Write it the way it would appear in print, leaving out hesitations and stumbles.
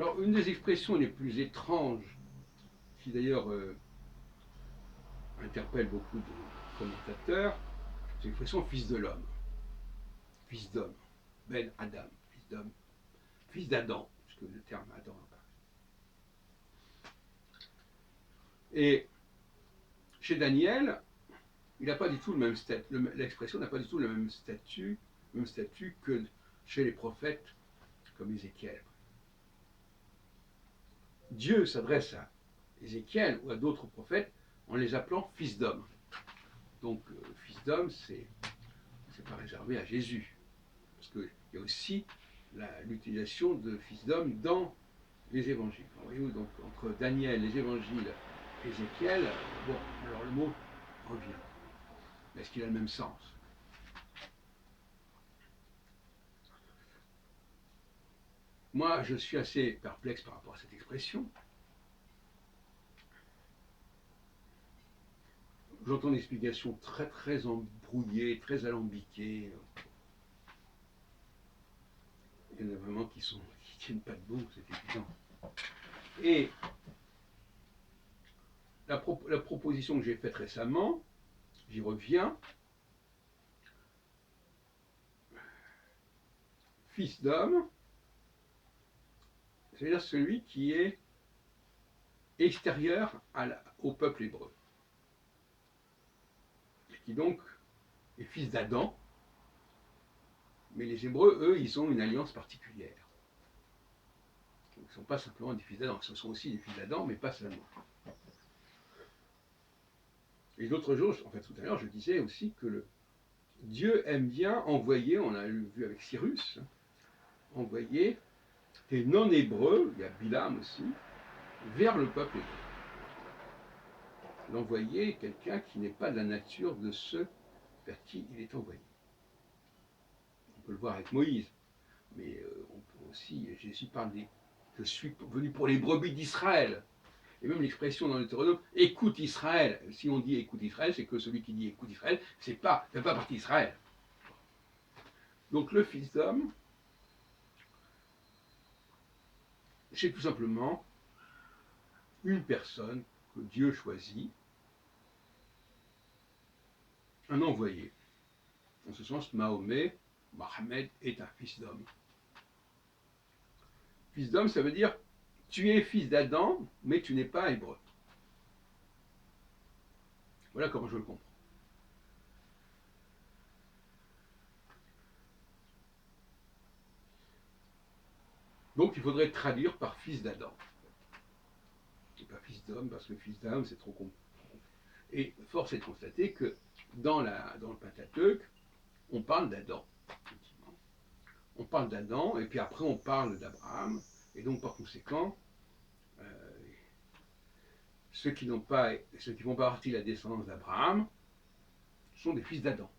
Alors, une des expressions les plus étranges, qui d'ailleurs interpelle beaucoup de commentateurs, c'est l'expression fils de l'homme, fils d'homme, Ben Adam, fils d'homme, fils d'Adam, puisque le terme Adam apparaît. Et chez Daniel, il n'a pas du tout le même statut, l'expression n'a pas du tout le même statut que chez les prophètes comme Ézéchiel. Dieu s'adresse à Ézéchiel ou à d'autres prophètes en les appelant fils d'homme. Donc, fils d'homme, c'est pas réservé à Jésus, parce qu'il y a aussi l'utilisation de fils d'homme dans les évangiles. Voyez-vous, donc entre Daniel, les évangiles, Ézéchiel, bon, alors le mot revient. Mais est-ce qu'il a le même sens? Moi, je suis assez perplexe par rapport à cette expression. J'entends des explications très embrouillées, très alambiquées. Il y en a vraiment qui tiennent pas debout, c'est évident. Et la proposition que j'ai faite récemment, j'y reviens, fils d'homme, c'est-à-dire celui qui est extérieur au peuple hébreu, qui donc est fils d'Adam, mais les Hébreux, eux, ils ont une alliance particulière. Ils ne sont pas simplement des fils d'Adam, ce sont aussi des fils d'Adam, mais pas seulement. Et l'autre jour, en fait tout à l'heure, je disais aussi que Dieu aime bien envoyer, on l'a vu avec Cyrus, envoyer des non-hébreux, il y a Bilam aussi, vers le peuple hébreu. D'envoyer quelqu'un qui n'est pas de la nature de ceux vers qui il est envoyé. On peut le voir avec Moïse, mais on peut aussi, Jésus parle des « je suis venu pour les brebis d'Israël ». Et même l'expression dans le Deutéronome « écoute Israël ». Si on dit « écoute Israël », c'est que celui qui dit « écoute Israël », ça ne fait pas partie d'Israël. Donc le Fils d'homme, c'est tout simplement une personne que Dieu choisit, un envoyé. En ce sens, Mahomet, Mohammed, est un fils d'homme. Fils d'homme, ça veut dire tu es fils d'Adam, mais tu n'es pas hébreu. Voilà comment je le comprends. Donc il faudrait traduire par fils d'Adam. Et pas fils d'homme, parce que fils d'homme, c'est trop compliqué. Et force est de constater que dans le Pentateuque, on parle d'Adam. On parle d'Adam, et puis après on parle d'Abraham, et donc par conséquent, ceux qui font pas partie de la descendance d'Abraham sont des fils d'Adam.